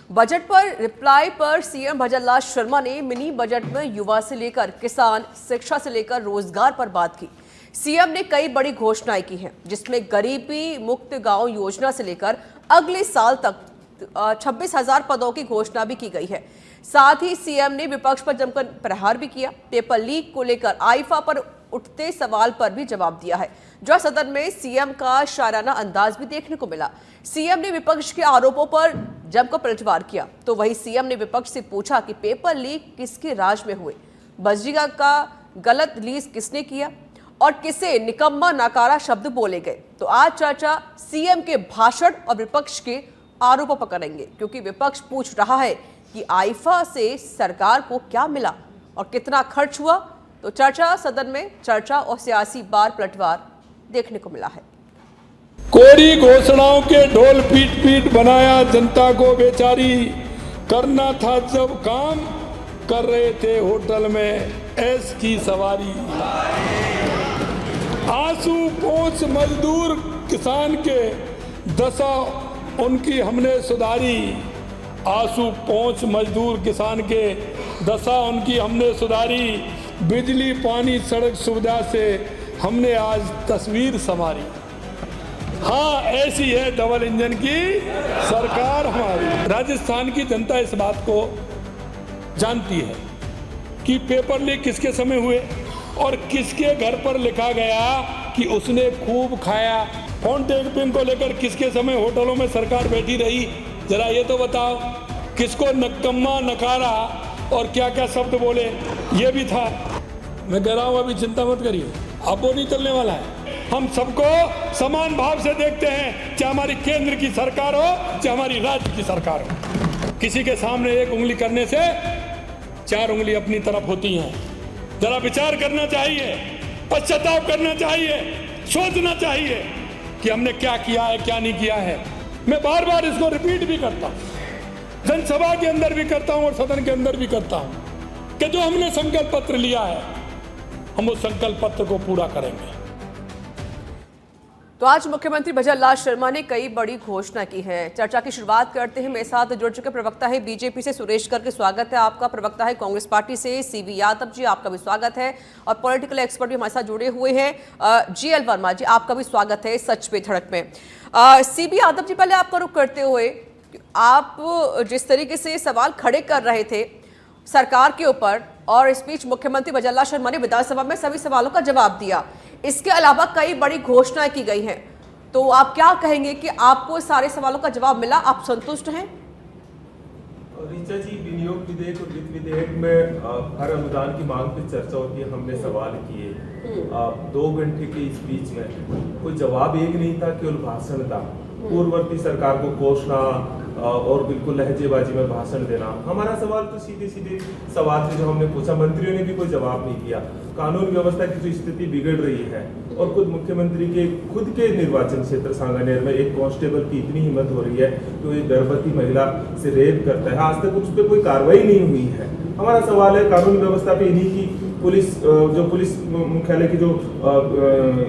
Budget पर reply पर CM Bhajanlal Sharma ने मिनी बजट में युवा से लेकर किसान, शिक्षा से लेकर रोजगार पर बात की। सीएम ने कई बड़ी घोषणाएं की हैं, जिसमें गरीबी मुक्त गांव योजना से लेकर अगले साल तक 26,000 पदों की घोषणा भी की गई है। साथ ही सीएम ने विपक्ष पर जमकर प्रहार भी किया। पेपर लीक को लेकर आईफा पर उठते सवाल पर भी जवाब दिया है, जो सदन में सीएम का शायराना अंदाज भी देखने को मिला। सीएम ने विपक्ष के आरोपों पर जमकर पलटवार किया, तो वही सीएम ने विपक्ष से पूछा कि पेपर लीक किसके राज में हुए, बजरीगा का गलत लीज किसने किया और किसे निकम्मा नकारा शब्द बोले गए। तो आज चर्चा सीएम के भाषण और विपक्ष के आरोपों पर करेंगे, क्योंकि विपक्ष पूछ रहा है कि आईफा से सरकार को क्या मिला और कितना खर्च हुआ। तो चर्चा सदन में चर्चा और सियासी बार पलटवार देखने को मिला है। कोरी घोषणाओं के ढोल पीट पीट बनाया जनता को बेचारी, करना था जब काम कर रहे थे होटल में ऐश की सवारी। आंसू पोंछ मजदूर किसान के दशा उनकी हमने सुधारी, आंसू पोंछ मजदूर किसान के दशा उनकी हमने सुधारी। बिजली पानी सड़क सुविधा से हमने आज तस्वीर संवारी। हाँ, ऐसी है डबल इंजन की सरकार हमारी। राजस्थान की जनता इस बात को जानती है कि पेपर लीक किसके समय हुए और किसके घर पर लिखा गया कि उसने खूब खाया। फोन टैपिंग को लेकर किसके समय होटलों में सरकार बैठी रही, जरा ये तो बताओ। किसको नकम्मा नकारा और क्या क्या शब्द बोले, ये भी था। मैं कह रहा हूं अभी चिंता मत करिए, अब वो नहीं चलने वाला है। हम सबको समान भाव से देखते हैं, चाहे हमारी केंद्र की सरकार हो चाहे हमारी राज्य की सरकार हो। किसी के सामने एक उंगली करने से 4 उंगली अपनी तरफ होती हैं। जरा विचार करना चाहिए, पश्चाताप करना चाहिए, सोचना चाहिए कि हमने क्या किया है क्या नहीं किया है। मैं बार बार इसको रिपीट भी करता हूं, जनसभा के अंदर भी करता हूं और सदन के अंदर भी करता हूं कि जो हमने संकल्प पत्र लिया है हम उस संकल्प पत्र को पूरा करेंगे। तो आज मुख्यमंत्री भजनलाल शर्मा ने कई बड़ी घोषणा की है। चर्चा की शुरुआत करते हैं। मेरे साथ जुड़ चुके प्रवक्ता है बीजेपी से सुरेश गर्ग, स्वागत है आपका। प्रवक्ता है कांग्रेस पार्टी से सीवी यादव जी, आपका भी स्वागत है। और पॉलिटिकल एक्सपर्ट भी हमारे साथ जुड़े हुए हैं जीएल वर्मा जी, आपका भी स्वागत है सच पे धड़क में। सीवी यादव जी, पहले आपका रुख करते हुए, आप जिस तरीके से सवाल खड़े कर रहे थे सरकार के ऊपर और इस बीच मुख्यमंत्री भजनलाल शर्मा ने विधानसभा में सभी सवालों का जवाब दिया, इसके अलावा कई बड़ी घोषणाएं की गई हैं, तो आप क्या कहेंगे कि आपको सारे सवालों का जवाब मिला, आप संतुष्ट हैं? ऋचा जी, विनियोग विधेयक और वित्त विधेयक में हर अनुदान की मांग पर चर्चा होती है। हमने सवाल किए 2 घंटे के स्पीच में कोई जवाब एक नहीं था, केवल भाषण था। पूर्ववर्ती सरकार को घोषणा और बिल्कुल लहजेबाजी में भाषण देना। हमारा सवाल तो सीधे सीधे सवाल थे जो हमने पूछा, मंत्रियों ने भी कोई जवाब नहीं दिया। कानून व्यवस्था की जो स्थिति बिगड़ रही है और खुद मुख्यमंत्री के खुद के निर्वाचन क्षेत्र सांगानेर में एक कांस्टेबल की इतनी हिम्मत हो रही है कि वो एक गर्भवती महिला से रेप करता है, आज तक उस पर कोई कार्रवाई नहीं हुई है। हमारा सवाल है कानून व्यवस्था पे इन्हीं की पुलिस मुख्यालय की जो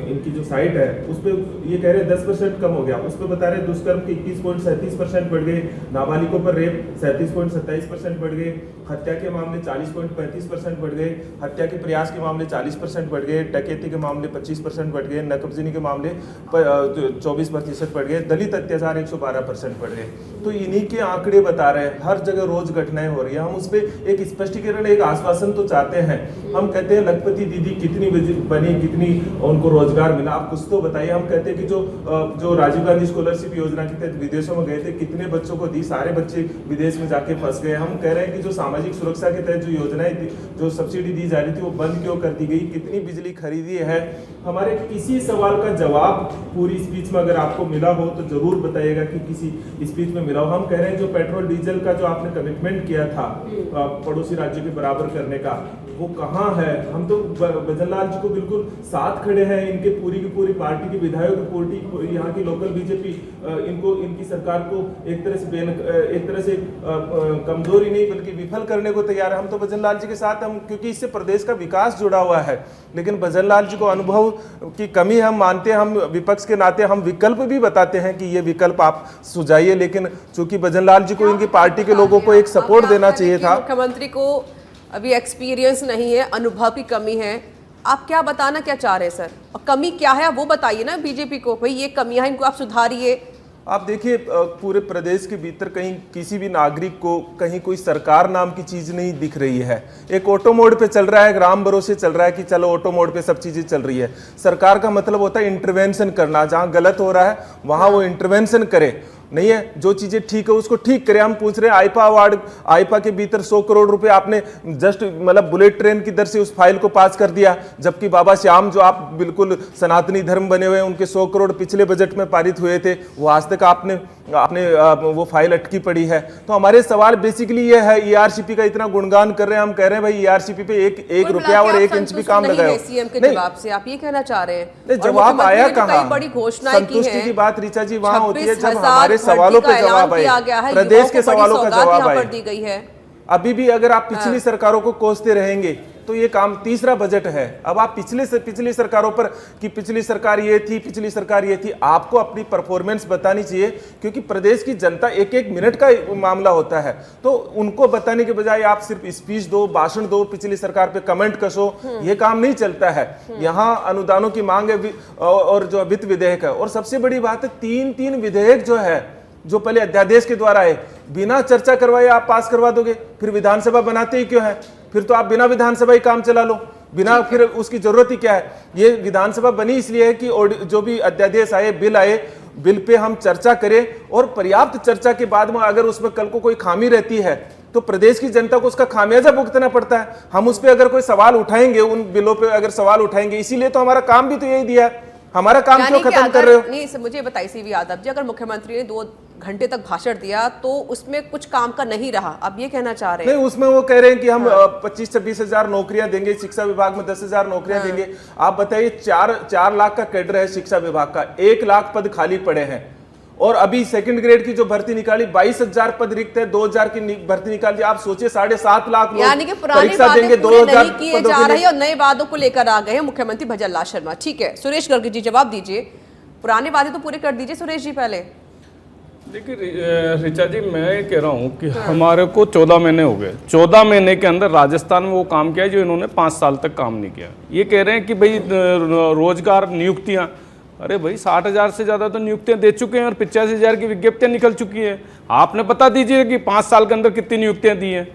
इनकी जो साइट है उस पर ये कह रहे हैं 10% कम हो गया, उस पर बता रहे दुष्कर्म के 21.37% बढ़ गए, नाबालिगों पर रेप 37.27% बढ़ गए, हत्या के मामले 40.35% बढ़ गए, हत्या के प्रयास के मामले 40% बढ़ गए, डकैती के मामले 25% बढ़ गए, नकबजनी के मामले 24% बढ़ गए, दलित अत्याचार 112% बढ़ गए। तो इन्हीं के आंकड़े बता रहे हैं, हर जगह रोज घटनाएं हो रही है। हम उस पर एक स्पष्टीकरण, एक आश्वासन तो चाहते हैं। हम कहते हैं लखपति दीदी कितनी बनी, कितनी उनको रोजगार मिला, आप कुछ तो बताइए। हम कहते हैं कि जो राजीव गांधी स्कॉलरशिप योजना के तहत विदेशों में गए थे, कितने बच्चों को दी, सारे बच्चे विदेश में जाके फंस गए। हम कह रहे हैं कि जो सामाजिक सुरक्षा के तहत जो योजनाएं थी, जो सब्सिडी दी जा रही थी, वो बंद क्यों कर दी गई, कितनी बिजली खरीदी है। हमारे किसी सवाल का जवाब पूरी स्पीच में अगर आपको मिला हो तो जरूर बताइएगा कि किसी स्पीच में मिला हो। हम कह रहे हैं जो पेट्रोल डीजल का जो आपने कमिटमेंट किया था पड़ोसी राज्यों के बराबर करने का, वो कहाँ कहाँ है? हम तो भजन लाल जी को बिल्कुल साथ खड़े हैं, इनके पूरी की पूरी पार्टी के विधायक, पार्टी यहाँ की लोकल बीजेपी इनको, इनकी सरकार को एक तरह से कमजोरी नहीं बल्कि विफल करने को तैयार है। हम तो भजन लाल जी के साथ, हम क्योंकि इससे प्रदेश का विकास जुड़ा हुआ है, लेकिन भजन लाल जी को अनुभव की कमी हम मानते हैं। हम विपक्ष के नाते हम विकल्प भी बताते हैं कि ये विकल्प आप सुझाइए, लेकिन चूंकि भजन लाल जी को इनकी पार्टी के लोगों को एक सपोर्ट देना चाहिए था। मुख्यमंत्री को अभी एक्सपीरियंस नहीं है, अनुभव की कमी है, आप क्या बताना क्या चाह रहे हैं सर? और कमी क्या है वो बताइए ना बीजेपी को, भाई ये कमियां हैं, इनको आप सुधारिए। आप देखिए पूरे प्रदेश के भीतर कहीं किसी भी नागरिक को कहीं कोई सरकार नाम की चीज नहीं दिख रही है। एक ऑटो मोड पे चल रहा है, राम भरोसे चल रहा है कि चलो ऑटो मोड पे सब चीजें चल रही है। सरकार का मतलब होता है इंटरवेंशन करना, जहां गलत हो रहा है वहां वो इंटरवेंशन करे, नहीं है जो चीजें ठीक है उसको ठीक करे। हम पूछ रहे हैं आईपा अवार्ड, आईपा के भीतर 100 करोड़ रुपए आपने जस्ट मतलब बुलेट ट्रेन की दर से उस फाइल को पास कर दिया, जबकि बाबा श्याम जो आप बिल्कुल सनातनी धर्म बने हुए, उनके 100 करोड़ पिछले बजट में पारित हुए थे, वो आज तक आपने वो फाइल अटकी पड़ी है। तो हमारे सवाल बेसिकली ये है, ईआरसीपी का इतना गुणगान कर रहे हैं, हम कह रहे हैं भाई ईआरसीपी पे एक रुपया और 1 इंच भी काम लगाओ। सीएम के जवाब से आप ये कहना चाह रहे हैं? जवाब आया कहाँ? बड़ी घोषणा संतुष्टि की बात ऋचा जी वहां होती है जब हमारे सवालों पे जवाब आए, प्रदेश के सवालों का जवाब आए। दी गई है। अभी भी अगर आप पिछली सरकारों को कोसते रहेंगे तो ये काम, तीसरा बजट है, अब आप पिछली सरकारों पर कि पिछली सरकार ये थी, पिछली सरकार ये थी, आपको अपनी परफॉर्मेंस बतानी चाहिए, क्योंकि प्रदेश की जनता एक मिनट का मामला होता है। तो उनको बताने के बजाय आप सिर्फ स्पीच दो, भाषण दो, पिछली सरकार पे कमेंट कसो, ये काम नहीं चलता है। यहाँ अनुदानों की मांग है और जो वित्त विधेयक है, और सबसे बड़ी बात है 3 विधेयक जो है, जो पहले अध्यादेश के द्वारा है, बिना चर्चा करवाए आप पास करवा दोगे, फिर विधानसभा बनाते ही क्यों है? फिर तो आप बिना विधानसभा ही काम चला लो, बिना, फिर उसकी जरूरत ही क्या है? ये विधानसभा बनी इसलिए है कि जो भी अध्यादेश आए, बिल आए, बिल पे हम चर्चा करें, और पर्याप्त चर्चा के बाद में अगर उसमें कल को कोई खामी रहती है तो प्रदेश की जनता को उसका खामियाजा भुगतना पड़ता है। हम उस पर अगर कोई सवाल उठाएंगे, उन बिलों पे अगर सवाल उठाएंगे, इसीलिए तो हमारा काम भी तो यही दिया है। हमारा काम क्यों खत्म कर रहे हो? नहीं, मुझे बताइए सीवी यादव जी, अगर मुख्यमंत्री ने 2 घंटे तक भाषण दिया तो उसमें कुछ काम का नहीं रहा, अब ये कहना चाह रहे हैं? नहीं, उसमें वो कह रहे हैं कि हम 25-26 हजार नौकरियां देंगे, शिक्षा विभाग में 10,000 नौकरियां देंगे। आप बताइए 4 लाख का कैडर है शिक्षा विभाग का, 1 लाख पद खाली पड़े हैं, और अभी सेकंड ग्रेड की जो भर्ती निकाली 22,000 पद रिक्त है, 2,000 की भर्ती निकाली। आप सोचिए 7.5 लाख लोग यानी कि पुरानी बातें पूरे नहीं किए जा रही और नए वादों को लेकर आ गए हैं मुख्यमंत्री भजन लाल शर्मा। ठीक है, सुरेश गर्ग जी जवाब दीजिए, पुराने वादे तो पूरे कर दीजिए सुरेश जी पहले। देखिए ऋचा जी, मैं कह रहा हूँ कि हमारे को 14 महीने हो गए, 14 महीने के अंदर राजस्थान में वो काम किया जो इन्होंने 5 साल तक काम नहीं किया। ये कह रहे हैं कि भाई रोजगार नियुक्तियां, अरे भाई 60,000 से ज़्यादा तो नियुक्तियां दे चुके हैं और 85,000 की विज्ञप्तियां निकल चुकी है। आपने बता दीजिए कि 5 साल के अंदर कितनी नियुक्तियां दी हैं।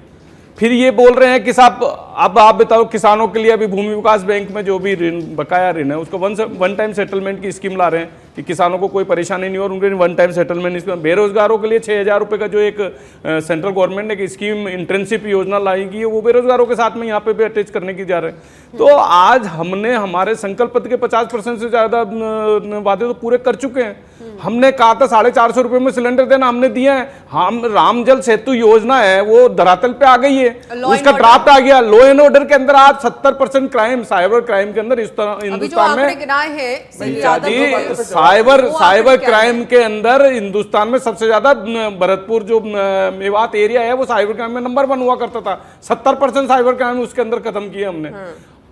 फिर ये बोल रहे हैं कि साहब अब आप बताओ, किसानों के लिए अभी भूमि विकास बैंक में जो भी ऋण, बकाया ऋण है, उसको वन टाइम सेटलमेंट की स्कीम ला रहे हैं कि किसानों को कोई परेशानी नहीं हो और उनके 1 टाइम सेटलमेंट स्कीम। बेरोजगारों के लिए 6,000 रुपये का जो एक सेंट्रल गवर्नमेंट ने एक स्कीम, इंटर्नशिप योजना लाएगी है, वो बेरोजगारों के साथ में यहाँ पे भी अटैच करने की जा रहे हैं। तो आज हमने हमारे संकल्प पत्र के 50% से ज़्यादा वादे तो पूरे कर चुके हैं। हमने कहा था 450 रुपये में सिलेंडर देना, हमने दिया है। हम राम जल सेतु योजना है वो धरातल पे आ गई है, उसका ड्राफ्ट आ गया। लॉ एंड ऑर्डर के अंदर आज 70% क्राइम, साइबर क्राइम के अंदर हिंदुस्तान में साइबर क्राइम के अंदर हिंदुस्तान में सबसे ज्यादा भरतपुर जो मेवात एरिया है वो साइबर क्राइम में नंबर 1 हुआ करता था। 70% साइबर क्राइम उसके अंदर खत्म किया हमने।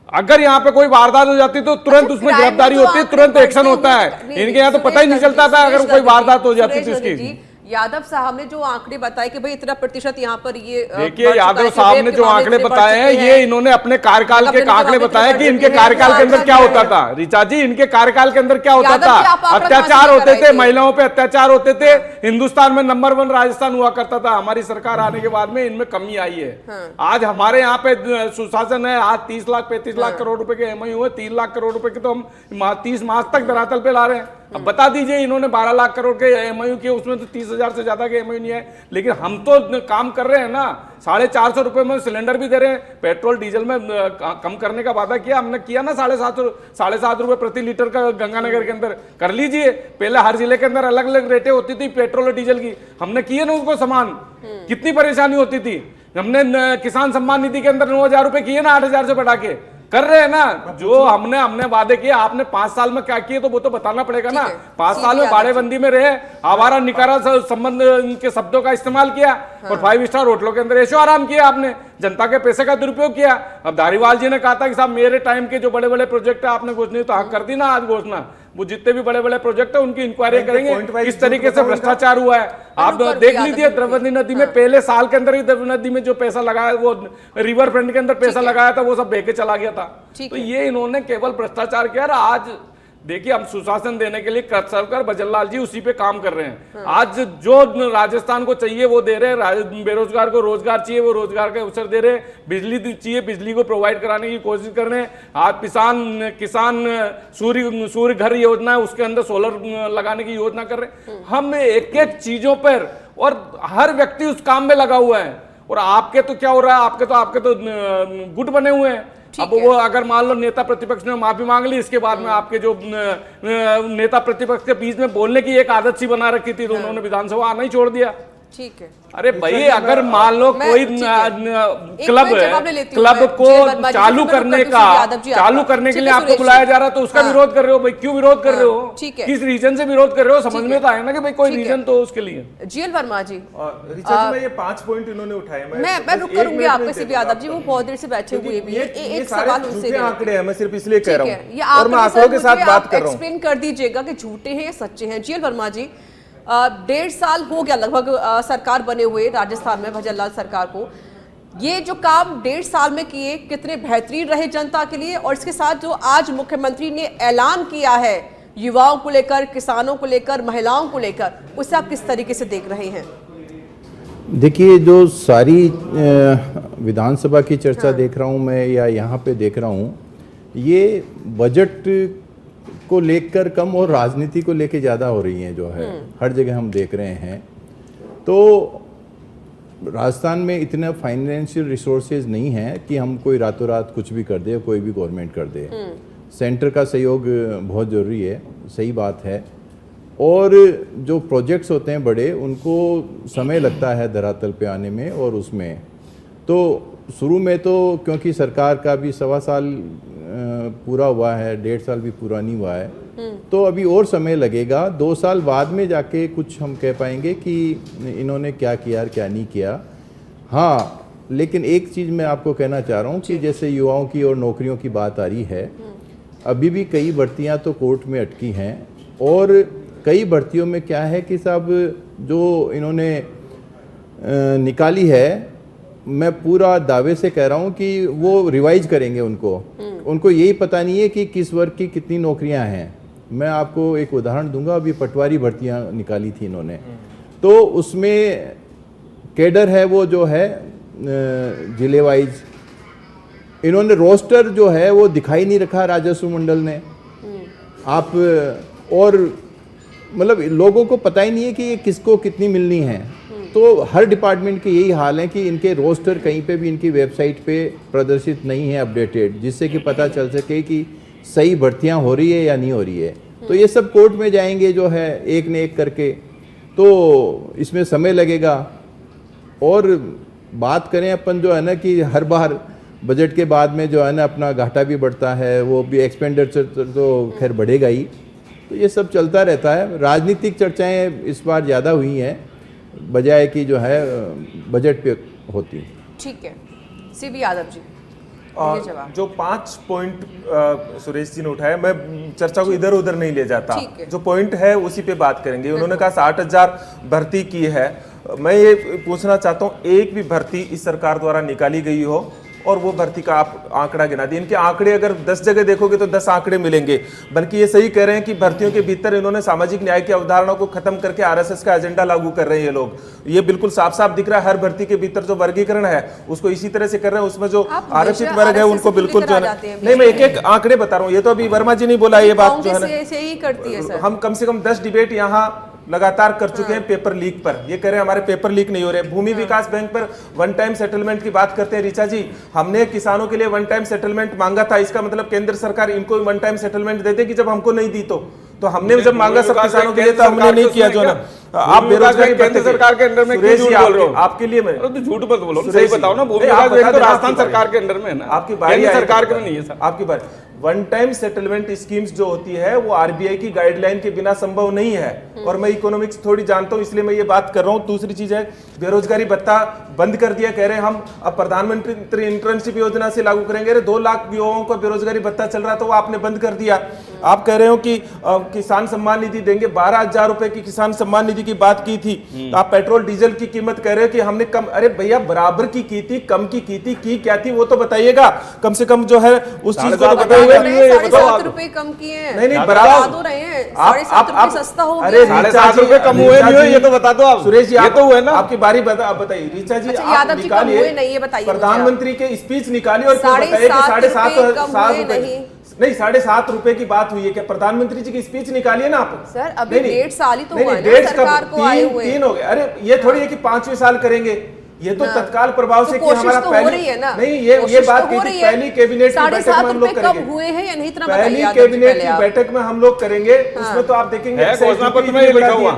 अगर यहाँ पे कोई वारदात हो जाती तो तुरंत उसमें गिरफ्तारी होती है, तुरंत एक्शन होता है। इनके यहाँ तो पता ही नहीं चलता था अगर कोई वारदात हो जाती थी इसकी। यादव साहब ने जो आंकड़े बताए कि भाई इतना प्रतिशत यहाँ पर ये, देखिए यादव साहब ने जो आंकड़े बताए हैं ये इन्होंने अपने कार्यकाल के आंकड़े बताए कि इनके कार्यकाल के अंदर क्या होता था। ऋचा जी, इनके कार्यकाल के अंदर क्या होता था? अत्याचार होते थे, महिलाओं पे अत्याचार होते थे। हिंदुस्तान में नंबर 1 राजस्थान हुआ करता था। हमारी सरकार आने के बाद में इनमें कमी आई है। आज हमारे यहाँ पे सुशासन है। आज 30 लाख 35 लाख करोड़ रुपए के एमओयू हुए, 3 लाख करोड़ रुपए के तो हम 30 मार्च तक धरातल पे ला रहे हैं। अब बता दीजिए, इन्होंने 12 लाख करोड़ के एमओयू किए, उसमें तो 30,000 से ज्यादा के एमओयू नहीं है। लेकिन हम तो काम कर रहे हैं ना, 450 रुपए में सिलेंडर भी दे रहे हैं। पेट्रोल डीजल में कम करने का वादा किया हमने, किया ना 7.5 रुपए प्रति लीटर का गंगानगर के अंदर। कर लीजिए, पहले हर जिले के अंदर अलग अलग रेटें होती थी पेट्रोल और डीजल की, हमने किए ना उसको समान। कितनी परेशानी होती थी। हमने किसान सम्मान निधि के अंदर 9,000 रुपए किए ना, 8,000 से बढ़ा के कर रहे हैं ना। जो हमने वादे किए, आपने 5 साल में क्या किए तो वो तो बताना पड़ेगा ना। 5 साल में बाड़ेबंदी में रहे, आवारा निकारा संबंध के शब्दों का इस्तेमाल किया और 5 स्टार होटलों के अंदर ऐशो आराम किया आपने, जनता के पैसे का दुरुपयोग किया। अब धारीवाल जी ने कहा था कि साहब मेरे टाइम के जो बड़े बड़े प्रोजेक्ट है आपने घोषणा तो कर दी ना आज घोषणा, वो जितने भी बड़े बड़े प्रोजेक्ट है उनकी इंक्वायरी करेंगे किस तरीके से भ्रष्टाचार हुआ है। आप देख लीजिए द्रौपदी नदी में पहले साल के अंदर ही द्रौपदी नदी में जो पैसा लगाया, वो रिवर फ्रंट के अंदर पैसा लगाया था, वो सब बह के चला गया था। तो ये इन्होंने केवल भ्रष्टाचार किया। आज देखिए हम सुशासन देने के लिए सरकार भजनलाल जी उसी पे काम कर रहे हैं। आज जो राजस्थान को चाहिए वो दे रहे हैं, बेरोजगार को रोजगार चाहिए वो रोजगार के अवसर दे रहे हैं, बिजली चाहिए बिजली को प्रोवाइड कराने की कोशिश कर रहे हैं। आज किसान सूर्य घर योजना है उसके अंदर सोलर लगाने की योजना कर रहे हैं। हम एक एक चीजों पर, और हर व्यक्ति उस काम में लगा हुआ है। और आपके तो क्या हो रहा है, आपके तो गुट बने हुए हैं। अब वो अगर मान लो नेता प्रतिपक्ष ने माफी मांग ली, इसके बाद में आपके जो नेता प्रतिपक्ष के बीच में बोलने की एक आदत सी बना रखी थी, तो उन्होंने विधानसभा आना ही छोड़ दिया। ठीक है। अरे भाई अगर मान लो कोई क्लब को चालू करने के लिए आपको बुलाया जा रहा है तो उसका विरोध कर रहे हो भाई, क्यों विरोध कर रहे हो, किस रीजन से विरोध कर रहे हो, समझ में तो आया ना कि भाई कोई रीजन तो उसके लिए। जीएल वर्मा जी, ऋचा जी, मैं ये 5 पॉइंट इन्होंने उठाए, मैं रुक करूंगी आपके सीबी यादव जी, वो बहुत देर से बैठे हुए भी हैं। एक सवाल उनसे आंकड़े हैं, मैं सिर्फ इसलिए कह रहा हूं और मैं आंकड़ों के साथ बात कर रहा हूं। एक्सप्लेन कर दीजिएगा कि झूठे हैं या सच्चे हैं। जीएल वर्मा जी, 1.5 साल हो गया लगभग सरकार बने हुए राजस्थान में भजनलाल सरकार को। ये जो काम 1.5 साल में किए कितने बेहतरीन रहे जनता के लिए, और इसके साथ जो आज मुख्यमंत्री ने ऐलान किया है युवाओं को लेकर, किसानों को लेकर, महिलाओं को लेकर, उसे आप किस तरीके से देख रहे हैं? देखिए, जो सारी विधानसभा की चर्चा देख रहा हूँ मैं या यहाँ पे देख रहा हूँ, ये बजट को लेकर कम और राजनीति को लेकर ज़्यादा हो रही हैं, जो है हर जगह हम देख रहे हैं। तो राजस्थान में इतना फाइनेंशियल रिसोर्सेज नहीं है कि हम कोई रातों रात कुछ भी कर दे, कोई भी गवर्नमेंट कर दे। सेंटर का सहयोग बहुत ज़रूरी है, सही बात है। और जो प्रोजेक्ट्स होते हैं बड़े, उनको समय लगता है धरातल पे आने में, और उसमें तो शुरू में तो क्योंकि सरकार का भी 1.25 साल पूरा हुआ है, 1.5 साल भी पूरा नहीं हुआ है, तो अभी और समय लगेगा। 2 साल बाद में जाके कुछ हम कह पाएंगे कि इन्होंने क्या किया और क्या नहीं किया। हाँ, लेकिन एक चीज़ मैं आपको कहना चाह रहा हूँ कि जैसे युवाओं की और नौकरियों की बात आ रही है, अभी भी कई भर्तियाँ तो कोर्ट में अटकी हैं, और कई भर्तियों में क्या है कि साहब जो इन्होंने निकाली है, मैं पूरा दावे से कह रहा हूँ कि वो रिवाइज करेंगे। उनको यही पता नहीं है कि किस वर्ग की कितनी नौकरियां हैं। मैं आपको एक उदाहरण दूंगा, अभी पटवारी भर्तियां निकाली थी इन्होंने, तो उसमें कैडर है वो जो है जिले वाइज, इन्होंने रोस्टर जो है वो दिखाई नहीं रखा राजस्व मंडल ने। आप और मतलब लोगों को पता ही नहीं है कि ये किसको कितनी मिलनी है। तो हर डिपार्टमेंट के यही हाल है कि इनके रोस्टर कहीं पे भी इनकी वेबसाइट पे प्रदर्शित नहीं है अपडेटेड, जिससे कि पता चल सके कि सही भर्तियां हो रही है या नहीं हो रही है। तो ये सब कोर्ट में जाएंगे जो है एक न एक करके, तो इसमें समय लगेगा। और बात करें अपन जो है ना कि हर बार बजट के बाद में जो है ना अपना घाटा भी बढ़ता है, वो भी एक्सपेंडिचर तो खैर बढ़ेगा ही। तो ये सब चलता रहता है। राजनीतिक चर्चाएं इस बार ज़्यादा हुई हैं बजाय कि जो है बजट पे होती। ठीक है, सीबी यादव जी, जो 5 पॉइंट सुरेश जी ने उठाया, मैं चर्चा को इधर उधर नहीं ले जाता, जो पॉइंट है उसी पे बात करेंगे। उन्होंने कहा 60,000 भर्ती की है। मैं ये पूछना चाहता हूँ, एक भी भर्ती इस सरकार द्वारा निकाली गई हो और वो भर्ती का आप आंकड़ा गिना दिए? इनके आंकड़े अगर 10 जगह देखोगे तो 10 आंकड़े मिलेंगे। बल्कि ये सही कह रहे हैं कि भर्तियों के भीतर इन्होंने सामाजिक न्याय की अवधारणा को खत्म करके आरएसएस का एजेंडा लागू कर रहे हैं ये लोग। ये बिल्कुल साफ साफ दिख रहा है। हर भर्ती के भीतर जो वर्गीकरण है उसको इसी तरह से कर रहे हैं। उसमें जो आरक्षित वर्ग है उनको बिल्कुल जो है, नहीं मैं एक एक आंकड़े बता रहा हूँ, ये तो अभी वर्मा जी ने बोला ये बात जो है ना, हम कम से कम 10 डिबेट यहाँ लगातार कर चुके हैं पेपर लीक पर। ये कह रहे हैं हमारे पेपर लीक नहीं हो रहे। भूमि विकास बैंक पर वन टाइम सेटलमेंट की बात करते हैं ऋचा जी। हमने किसानों के लिए वन टाइम सेटलमेंट मांगा था, इसका मतलब केंद्र सरकार इनको वन टाइम सेटलमेंट दे देगी जब हमको नहीं दी तो तो हमने जब मांगा सब किसानों के लिए तो हमने नहीं किया जो ना आप बेरोजगारी केंद्र सरकार के अंडर में क्यों झूठ बोल रहे हो? आपके लिए मैं तो झूठ मत बोलो, सही बताओ ना। भूमि विकास बैंक तो राजस्थान सरकार के अंडर में है ना, आपकी बारी केंद्र सरकार के में नहीं है सर। आपकी बारी। वन टाइम सेटलमेंट स्कीम्स जो होती है वो आरबीआई की गाइडलाइन के बिना संभव नहीं है, और मैं इकोनॉमिक्स थोड़ी जानता हूं इसलिए मैं ये बात कर रहा हूं। दूसरी चीज है बेरोजगारी भत्ता बंद कर दिया, कह रहे हैं हम अब प्रधानमंत्री इंटर्नशिप योजना से लागू करेंगे। 2 लाख युवाओं को बेरोजगारी भत्ता चल रहा था वो आपने बंद कर दिया। आप कह रहे हो कि किसान सम्मान निधि देंगे, 12,000 रुपए की किसान सम्मान निधि की बात की थी। आप पेट्रोल डीजल की कीमत कह रहे हो कि हमने कम, अरे भैया बराबर की थी, कम की थी, की क्या थी वो तो बताइएगा, कम से कम जो है उस चीज को तो बताइए। 7.5 रुपए कम किए हैं, नहीं बराबर दो रहे हैं, 7.5 रुपए सस्ता हो अरे गया। 7.5 रुपए कम हुए नहीं हुए ये तो बता दो आप। सुरेश जी ये तो हुए ना, आपकी बारी बताइए। रीचा जी अच्छा, आप यादव जी कम हुए निकालिए, नहीं, ये बताइए मुझे प्रधानमंत्री के स्पीच निकालिए और फिर बताइए कि 7.5 रुपए कम हुए रुपए नहीं 7.5 रुपए की बात हुई है क्या? प्रधानमंत्री जी की स्पीच निकालिए ना आप। सर अभी 1.5 साल ही तो हुआ है ना डेढ़ सरकार को आए हुए। 3 हो गए। अरे ये थोड़ी है कि 5वें साल करेंगे, ये तो तत्काल प्रभाव से कि हमारा तो पहली हो रही है ना, नहीं ये बात की थी पहली कैबिनेट की बैठक में हम लोग कम करेंगे। हुए हैं या नहीं, इतना पहली कैबिनेट की बैठक में हम लोग करेंगे, उसमें तो आप देखेंगे घोषणा पत्र में लिखा हुआ,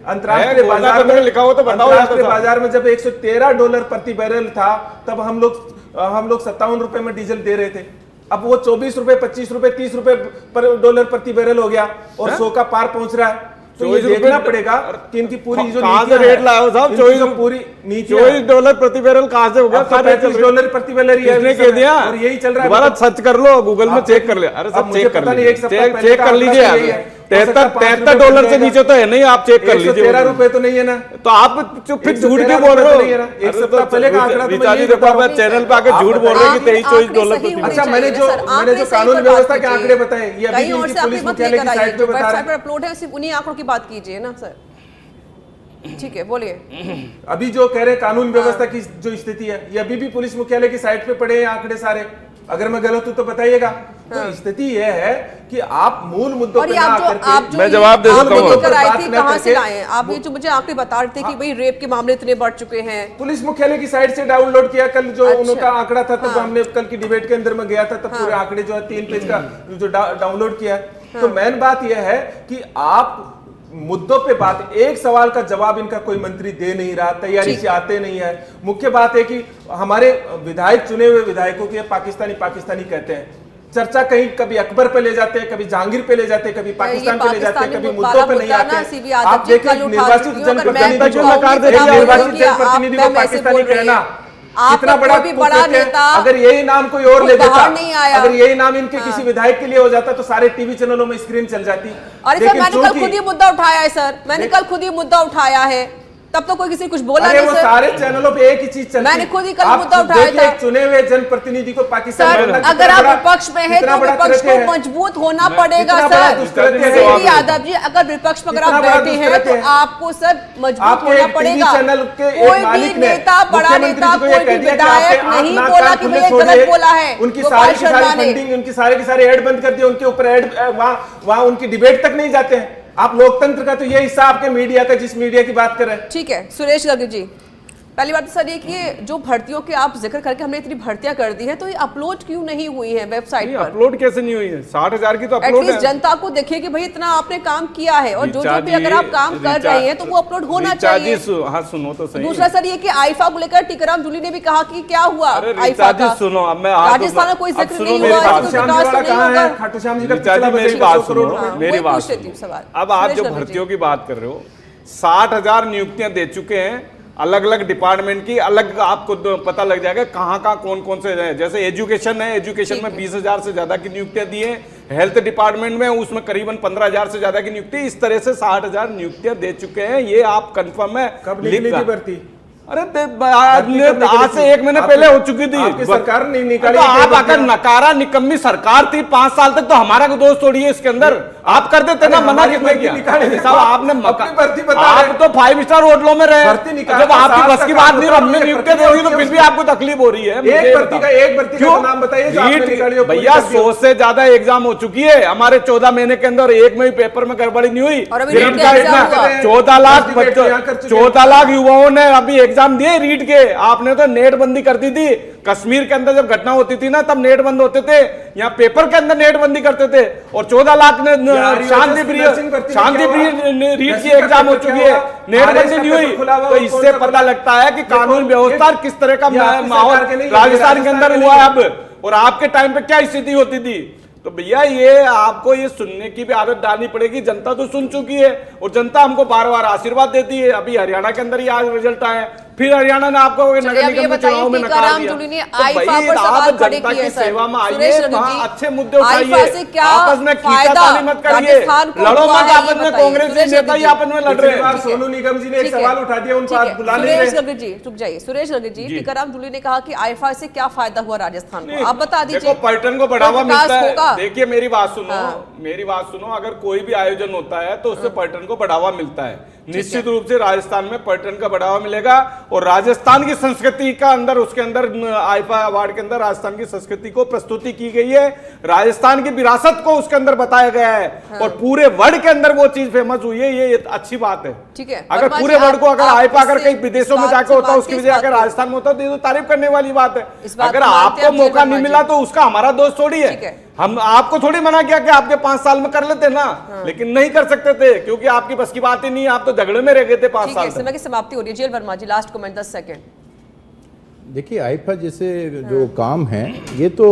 अंतर्राष्ट्रीय बाजार में लिखा हुआ तो बताओ। अंतर्राष्ट्रीय बाजार में जब $113 प्रति बैरल था तब हम लोग 57 रुपए में डीजल दे रहे थे। अब वो 24 रुपए, 25 रुपए, 30 रुपए $1 प्रति बैरल हो गया और 100 का पार पहुंच रहा है। तो ये देखना पड़ेगा कि इनकी पूरी जो कहां से रेट लाए हो साहब? 24 पूरी नीति $24 प्रति बैरल कहां से हो गया? $35 प्रति बैरल ही है, किसने कह दिया? और यही चल रहा है। दोबारा सर्च कर लो, गूगल में चेक कर ले। अरे सब चेक कर लीजिए, चेक कर लीजिए। $73 से नीचे तो है नहीं, आप चेक कर लीजिए। 13 रुपए तो नहीं है ना, तो आप फिर झूठ क्यों बोल रहे हो? एक सप्ताह पहले का आंकड़ा तो रिचा जी देखो, आप चैनल पे आके झूठ बोल रहे हैं कि $23-24 प्रति बैरल। अच्छा मैंने जो कानून व्यवस्था के आंकड़े बताए ये अभी भी उनकी पुलिस मुख्यालय की साइट पे बता रहे वेबसाइट पर अपलोड है, सिर्फ उन्हीं आंकड़ों की बात कीजिए ना सर। ठीक है बोलिए। अभी जो कह रहे कानून व्यवस्था की जो स्थिति है ये अभी भी पुलिस मुख्यालय की साइट पे पड़े हैं आंकड़े सारे। अगर मैं गलत हूं तो बताइएगा। तो स्थिति ये है कि आप मूल मुद्दों पे ना आकर मैं जवाब दे देता हूं। कहां से लाए हैं आप? ये जो मुझे आंकड़े बता रहे थे कि भाई रेप के मामले इतने बढ़ चुके हैं, पुलिस मुख्यालय की साइट से डाउनलोड किया। कल जो उनका आंकड़ा था तब हमने कल की डिबेट के अंदर में गया था, तब पूरे आंकड़े जो है 3 पेज का जो डाउनलोड किया। तो मेन बात यह है कि आप मुद्दों पे बात, एक सवाल का जवाब इनका कोई मंत्री दे नहीं रहा, तैयारी से आते नहीं है। मुख्य बात है कि हमारे विधायक, चुने हुए विधायकों की पाकिस्तानी कहते हैं। चर्चा कहीं कभी अकबर पे ले जाते हैं, कभी जहांगीर पे ले जाते हैं, कभी पाकिस्तान पे ले जाते हैं, कभी मुद्दों पे नहीं आते। आप देखिए निर्वाचित जनप्रतिनिधि को पाकिस्तानी कहना कितना बड़ा नेता, अगर यही नाम कोई और ले देता, अगर यही नाम इनके किसी विधायक के लिए हो जाता तो सारे टीवी चैनलों में स्क्रीन चल जाती। अरे सर मैंने कल खुद ही मुद्दा उठाया है सर, मैंने कल खुद ही मुद्दा उठाया है, तब तो कोई किसी कुछ बोला नहीं सर। सारे चैनलों पे एक ही चीज चलती है। मैंने खुद ही कल मुद्दा उठाया था। चुने हुए जनप्रतिनिधि को पाकिस्तान, अगर आप विपक्ष में हैं तो विपक्ष को मजबूत होना पड़ेगा सर। यादव जी अगर विपक्ष में अगर आप बैठे हैं तो आपको सर मजबूत होना पड़ेगा। कोई भी नेता, बड़ा नेता, कोई भी विधायक नहीं बोला कि मैं गलत बोला है। उनकी सारी की सारी फंडिंग, उनकी सारे की सारे ऐड बंद कर दिए, उनके ऊपर ऐड, वहां उनकी डिबेट तक नहीं जाते हैं। आप लोकतंत्र का तो ये हिस्सा आपके मीडिया का, जिस मीडिया की बात कर रहे हैं। ठीक है सुरेश गर्ग जी, पहली बात तो सर ये कि जो भर्तियों के आप जिक्र करके हमने इतनी भर्तियां कर दी है तो ये अपलोड क्यों नहीं हुई है वेबसाइट पर? अपलोड कैसे नहीं हुई है? 60,000 की तो अपलोड है। जनता को देखिए कि भाई इतना आपने काम किया है और जो भी अगर आप काम कर रहे हैं तो वो अपलोड होना चाहिए। हाँ सुनो तो सही। दूसरा सर ये कि आईफा को लेकर टीकाराम जूली ने भी कहा कि क्या हुआ आईफा का? सुनो, अब मैं राजस्थान में कोई जिक्र नहीं हुआ, खाटू श्याम जी का मेरी बात सुनो, मेरी बात सुनो। अब आप जो भर्तियों की बात कर रहे हो, 60,000 नियुक्तियां दे चुके हैं अलग अलग डिपार्टमेंट की। अलग आपको पता लग जाएगा कहां कौन से हैं। जैसे एजुकेशन है, एजुकेशन में 20,000 से ज्यादा की नियुक्तियां दी है। हेल्थ डिपार्टमेंट में उसमें करीबन 15,000 से ज्यादा की नियुक्ति। इस तरह से 60,000 नियुक्तियां दे चुके हैं। ये आप कंफर्म है? कब निकली थी भर्ती? अरे आज से 1 महीने पहले हो चुकी थी। आपकी सरकार नहीं निकाली। तो आप अगर नकारा निकम्मी सरकार थी 5 साल तक, तो हमारा दोष थोड़ी है इसके अंदर। आप कर देते ना, मना किसने किया? साहब आपने आप तो 5 स्टार होटलों में रहे, जब आपकी बस की बात नहीं, हमने नियुक्तियां दे रही तो फिर भी आपको तकलीफ हो रही है। एक भर्ती का नाम बताइए भैया। 100 से ज्यादा एग्जाम हो चुकी है हमारे 14 महीने के अंदर, एक में भी पेपर में गड़बड़ी नहीं हुई। 14 लाख युवाओं ने अभी एग्जाम दिए रीट के। आपने तो नेट बंदी कर दी थी, कश्मीर के अंदर जब घटना होती थी ना, तब नेट बंद होते थे, यहाँ पेपर के अंदर नेट बंदी करते थे, और 14 लाख ने शांति प्रिय रीट की एग्जाम हो चुकी है, नेट बंदी नहीं हुई। तो इससे पता लगता है कि कानून व्यवस्था किस तरह का माहौल राजस्थान के अंदर हुआ है अब, और आपके टाइम पे क्या स्थिति होती थी। तो भैया ये आपको ये सुनने की भी आदत डालनी पड़ेगी। जनता तो सुन चुकी है, और जनता हमको बार बार आशीर्वाद देती है। अभी हरियाणा के अंदर ही आज रिजल्ट आया, फिर हरियाणा ने आपको नगर निगम के चुनाव में नकार दिया। तो आप जनता की सेवा में आइए, वहाँ अच्छे मुद्दे उठाइए, आपस में खींचातानी मत करिए, लड़ो मत आपस में। कांग्रेस के नेता ही आपस में लड़ रहे हैं। सोनू निगम जी ने एक सवाल उठा दिया, उनको आप बुला नहीं रहे। सुरेश गगन जी रुक जाइए। सुरेश गगन जी, टीकाराम जूली ने कहा कि आईफा से क्या फायदा हुआ राजस्थान को, आप बता दीजिए। देखो, पर्यटन को बढ़ावा मिलता है। देखिए मेरी बात सुनो, अगर कोई भी आयोजन होता है तो उससे पर्यटन को बढ़ावा मिलता है। निश्चित रूप से राजस्थान में पर्यटन का बढ़ावा मिलेगा, और राजस्थान की संस्कृति का अंदर, उसके अंदर आईफा अवार्ड के अंदर राजस्थान की संस्कृति को प्रस्तुति की गई है, राजस्थान की विरासत को उसके अंदर बताया गया है। और पूरे वर्ल्ड के अंदर वो चीज फेमस हुई है, ये अच्छी बात है। ठीक है, अगर पूरे वर्ल्ड को अगर आईफा अगर कहीं विदेशों में जाकर होता, उसकी वजह अगर राजस्थान में होता, तो ये तो तारीफ करने वाली बात है। अगर आपको मौका नहीं मिला तो उसका हमारा दोस्त थोड़ी है। हम आपको थोड़ी मना किया कि आपके 5 साल में कर लेते ना, लेकिन नहीं कर सकते थे, क्योंकि आपकी बस की बात ही नहीं है। आप तो झगड़े में रह गए थे 5 साल। समय की समाप्ति हो रही है। जेल वर्मा जी, लास्ट कमेंट 10 सेकंड। देखिए, आईफा जैसे जो काम है, ये तो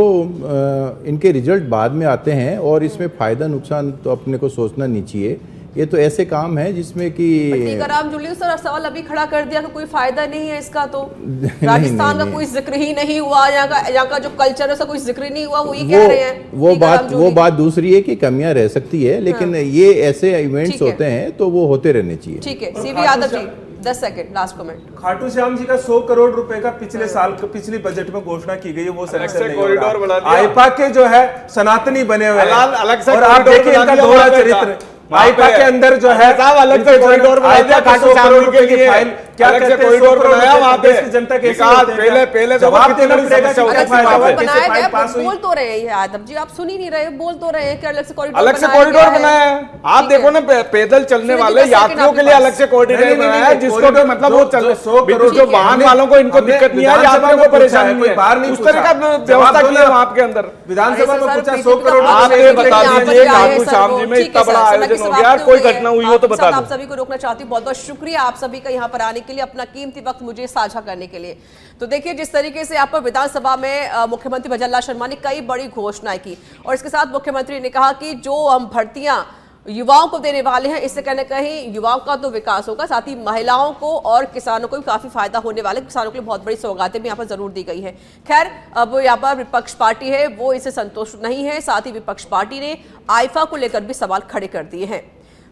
इनके रिजल्ट बाद में आते हैं, और इसमें फायदा नुकसान तो अपने को सोचना नहीं चाहिए। ये तो ऐसे काम है जिसमें कि टीकाराम जूली सर सवाल अभी खड़ा कर दिया कि कोई फायदा नहीं है इसका, तो राजस्थान का कोई जिक्र ही नहीं हुआ, यहाँ का जो कल्चर है उसका कोई जिक्र ही नहीं हुआ, वो ये कह रहे हैं। वो बात दूसरी है कि कमियां रह सकती है, लेकिन ये ऐसे इवेंट्स होते हैं तो वो होते रहने चाहिए। ठीक है, CV Yadav ji 10 second last comment. Khatu Shyam ji का 100 करोड़ रुपए का पिछले साल पिछली बजट में घोषणा की गई है, वो सैंक्शन नहीं हो रहा। आईपा के जो है सनातनी बने हुए हैं, और आप देखिए इनका दोहरा चरित्र। आईपा के अंदर जो है अलग से कॉरिडोर बनाया के लिए, क्या कहते हैं कॉरिडोर बनाया वहां पे जनता के साथ। पहले जवाब देना पड़ेगा। बोल तो रहे हैं यादव जी, आप सुन ही नहीं रहे, बोल तो रहे हैं कि अलग से कॉरिडोर बनाया है। आप देखो ना, पैदल चलने वाले यात्रियों के लिए अलग से कॉरिडोर बनाया है, जिसको भी मतलब वो चल, जो वाहन वालों को इनको दिक्कत नहीं है, यात्रियों को परेशानी नहीं है, उस तरह का व्यवस्था की है वहां के अंदर। विधानसभा में पूछा 100 करोड़। आप ये बता दीजिए खाटू श्याम जी में इतना बड़ा आयोजन हो गया, कोई घटना हुई हो तो बता दो। आप सभी को रोकना चाहती हूँ, बहुत बहुत शुक्रिया आप सभी का यहाँ पर आने के लिए, अपना कीमती वक्त मुझे साझा करने के लिए। तो देखिए, जिस तरीके से आप विधानसभा में मुख्यमंत्री भजनलाल शर्मा ने कई बड़ी घोषणाएं की, और इसके साथ मुख्यमंत्री ने कहा कि जो हम भर्तियां युवाओं को देने वाले हैं, इससे कहीं ना कहीं युवाओं का तो विकास होगा, साथ ही महिलाओं को और किसानों को भी काफी फायदा होने वाला है। किसानों के लिए बहुत बड़ी सौगातें भी यहाँ पर जरूर दी गई है। खैर, अब यहाँ पर विपक्ष पार्टी है वो इससे संतुष्ट नहीं है, साथ ही विपक्ष पार्टी ने आईफा को लेकर भी सवाल खड़े कर दिए हैं।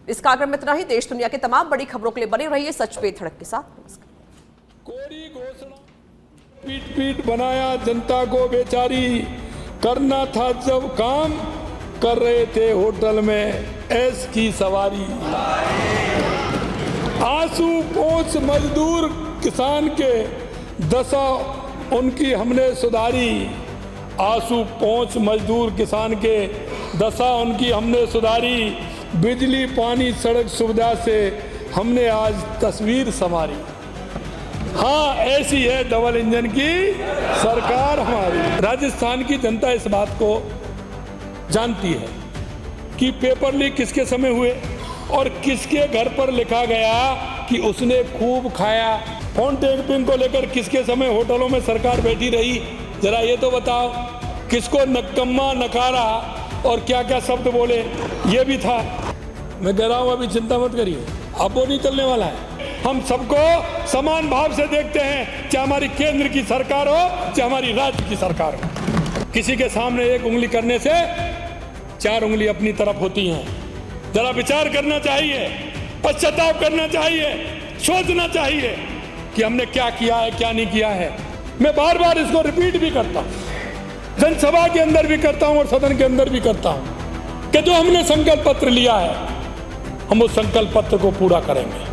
इस कार्यक्रम में इतना ही। देश दुनिया के तमाम बड़ी खबरों के लिए बने रहिए सच पे धड़क के साथ। कोरी घोषणा पीट पीट बनाया जनता को बेचारी, करना था जब काम कर रहे थे होटल में ऐश की सवारी। आंसू पोंछ मजदूर किसान के दशा उनकी हमने सुधारी। आंसू पोंछ मजदूर किसान के दशा उनकी हमने सुधारी। बिजली पानी सड़क सुविधा से हमने आज तस्वीर संवारी। हाँ, ऐसी है डबल इंजन की सरकार हमारी। राजस्थान की जनता इस बात को जानती है कि पेपर लीक किसके समय हुए और किसके घर पर लिखा गया कि उसने खूब खाया। फोन टैपिंग को लेकर किसके समय होटलों में सरकार बैठी रही, जरा ये तो बताओ। किसको नक्कम्मा नकारा और क्या क्या शब्द बोले, ये भी था। मैं कह रहा हूँ अभी चिंता मत करिए, अब वो नहीं चलने वाला है। हम सबको समान भाव से देखते हैं, चाहे हमारी केंद्र की सरकार हो चाहे हमारी राज्य की सरकार हो। किसी के सामने एक उंगली करने से 4 उंगली अपनी तरफ होती हैं। जरा विचार करना चाहिए, पश्चाताप करना चाहिए, सोचना चाहिए कि हमने क्या किया है क्या नहीं किया है। मैं बार बार इसको रिपीट भी करता हूँ, जनसभा के अंदर भी करता हूँ और सदन के अंदर भी करता हूँ कि जो हमने संकल्प पत्र लिया है हम उस संकल्प पत्र को पूरा करेंगे।